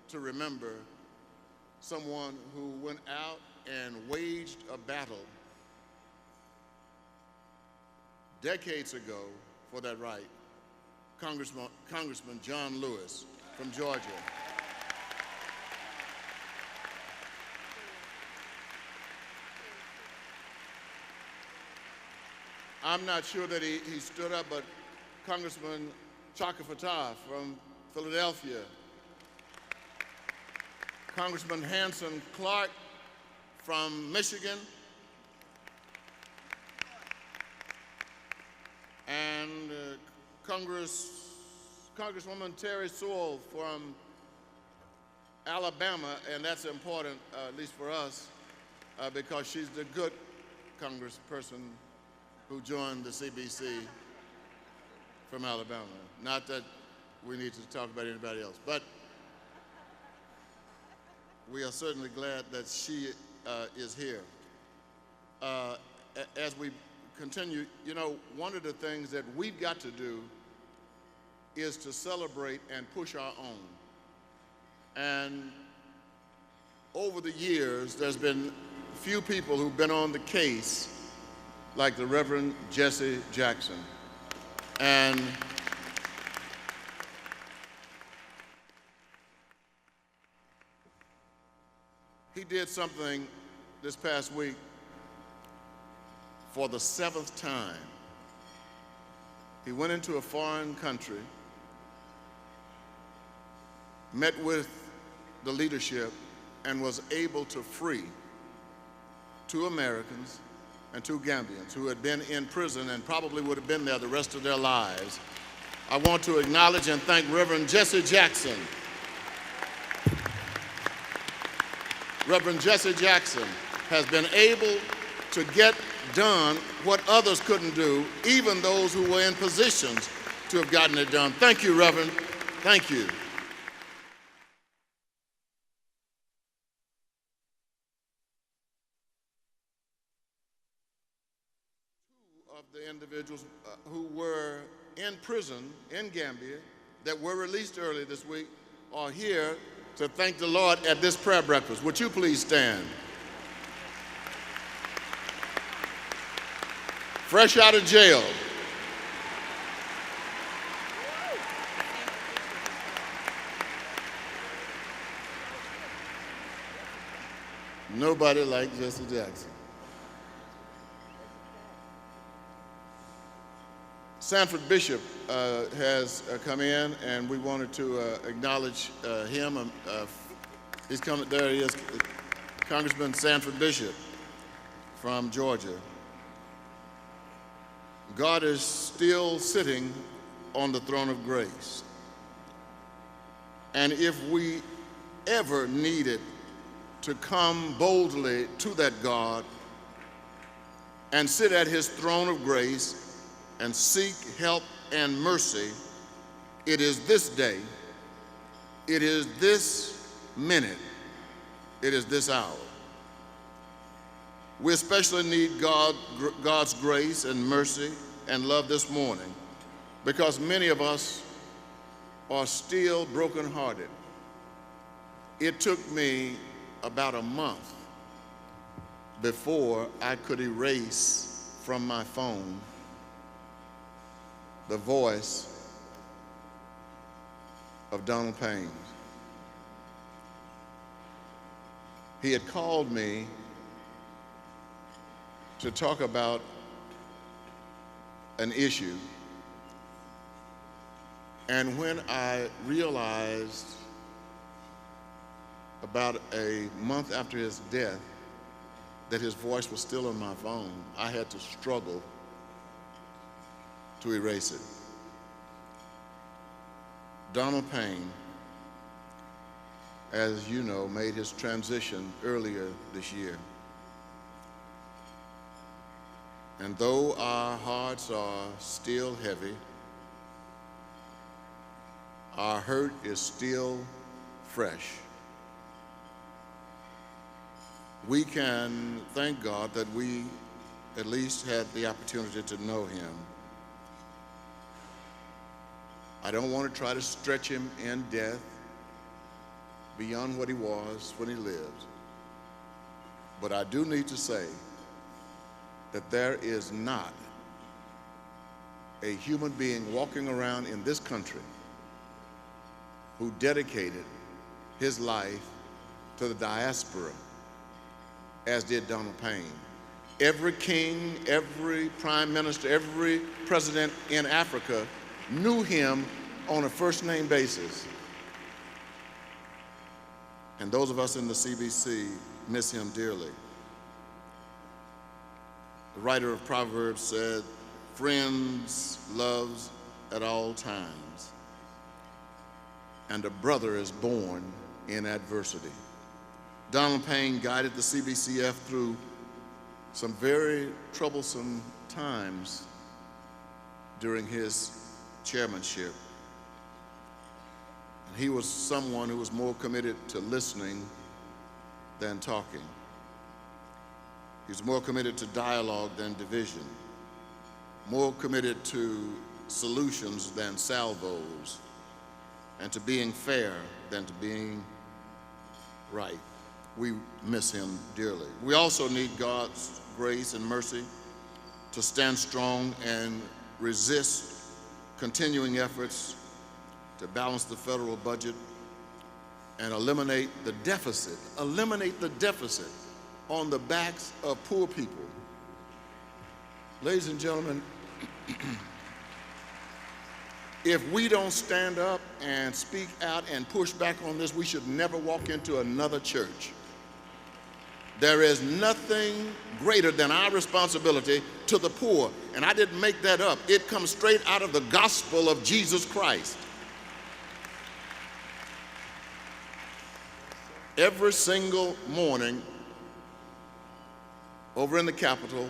to remember someone who went out and waged a battle decades ago for that right, Congressman John Lewis from Georgia. I'm not sure that he stood up, but Congressman Chaka Fattah from Philadelphia, Congressman Hanson Clark from Michigan, and Congresswoman Terry Sewell from Alabama, and that's important, at least for us, because she's the good congressperson who joined the CBC from Alabama. Not that we need to talk about anybody else, but we are certainly glad that she is here. As we continue, you know, one of the things that we've got to do is to celebrate and push our own. And over the years, there's been few people who've been on the case like the Reverend Jesse Jackson. And he did something this past week for the 7th time. He went into a foreign country, met with the leadership, and was able to free 2 Americans and 2 Gambians who had been in prison and probably would have been there the rest of their lives. I want to acknowledge and thank Reverend Jesse Jackson. Reverend Jesse Jackson has been able to get done what others couldn't do, even those who were in positions to have gotten it done. Thank you, Reverend. Thank you. Of the individuals who were in prison in Gambia that were released early this week are here to thank the Lord at this prayer breakfast. Would you please stand? Fresh out of jail. Nobody like Jesse Jackson. Sanford Bishop has come in, and we wanted to acknowledge him. He's coming. There he is, Congressman Sanford Bishop from Georgia. God is still sitting on the throne of grace. And if we ever needed to come boldly to that God and sit at his throne of grace and seek help and mercy, it is this day, it is this minute, it is this hour. We especially need God's grace and mercy and love this morning because many of us are still brokenhearted. It took me about a month before I could erase from my phone the voice of Donald Payne. He had called me to talk about an issue, and when I realized about a month after his death that his voice was still on my phone, I had to struggle to erase it. Donald Payne, as you know, made his transition earlier this year. And though our hearts are still heavy, our hurt is still fresh. We can thank God that we at least had the opportunity to know him. I don't want to try to stretch him in death, beyond what he was when he lived. But I do need to say that there is not a human being walking around in this country who dedicated his life to the diaspora as did Donald Payne. Every king, every prime minister, every president in Africa knew him on a first-name basis. And those of us in the CBC miss him dearly. The writer of Proverbs said, "Friends loves at all times, and a brother is born in adversity." Donald Payne guided the CBCF through some very troublesome times during his chairmanship. And he was someone who was more committed to listening than talking. He was more committed to dialogue than division, more committed to solutions than salvos, and to being fair than to being right. We miss him dearly. We also need God's grace and mercy to stand strong and resist continuing efforts to balance the federal budget and eliminate the deficit on the backs of poor people. Ladies and gentlemen, if we don't stand up and speak out and push back on this, we should never walk into another church. There is nothing greater than our responsibility to the poor. And I didn't make that up. It comes straight out of the gospel of Jesus Christ. Every single morning over in the Capitol,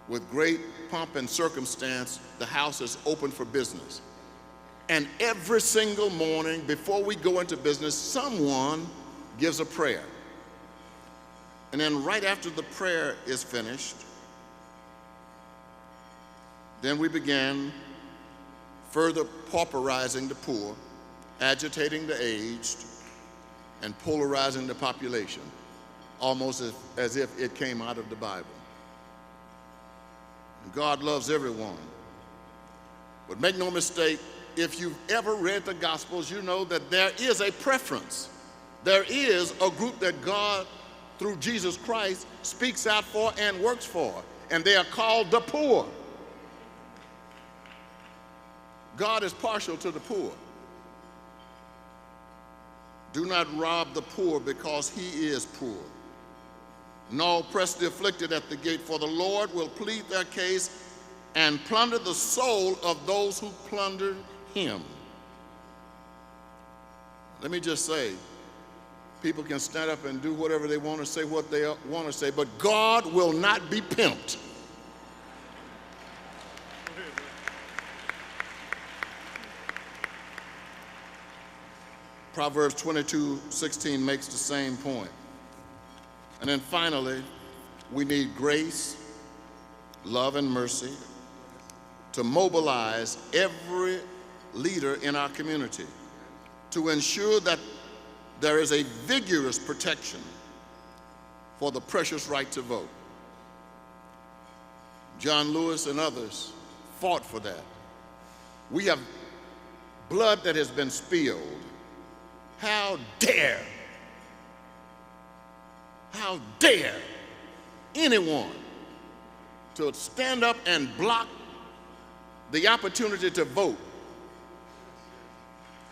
with great pomp and circumstance, the House is open for business. And every single morning before we go into business, someone gives a prayer. And then right after the prayer is finished, then we began further pauperizing the poor, agitating the aged, and polarizing the population, almost as if it came out of the Bible. And God loves everyone. But make no mistake, if you've ever read the Gospels, you know that there is a preference. There is a group that God, through Jesus Christ, speaks out for and works for, and they are called the poor. God is partial to the poor. Do not rob the poor because he is poor, nor oppress the afflicted at the gate, for the Lord will plead their case and plunder the soul of those who plundered him. Let me just say, people can stand up and do whatever they want to say, what they want to say, but God will not be pimped. Proverbs 22:16 makes the same point. And then finally, we need grace, love, and mercy to mobilize every leader in our community to ensure that there is a vigorous protection for the precious right to vote. John Lewis and others fought for that. We have blood that has been spilled. How dare anyone to stand up and block the opportunity to vote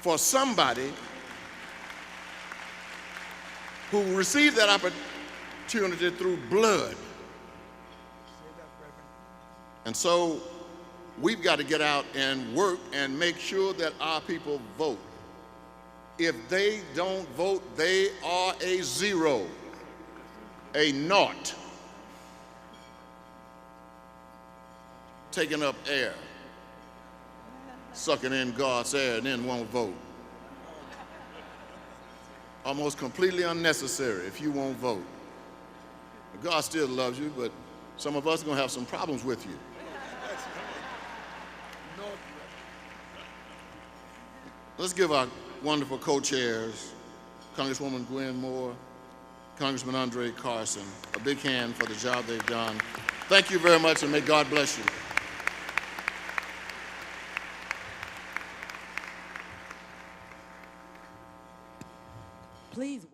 for somebody who received that opportunity through blood. And so we've got to get out and work and make sure that our people vote. If they don't vote, they are a zero, a naught, taking up air, sucking in God's air, and then won't vote. Almost completely unnecessary if you won't vote. God still loves you, but some of us are going to have some problems with you. Let's give our wonderful co-chairs Congresswoman Gwen Moore, Congressman Andre Carson. A big hand for the job they've done. Thank you very much, and may God bless you. Please.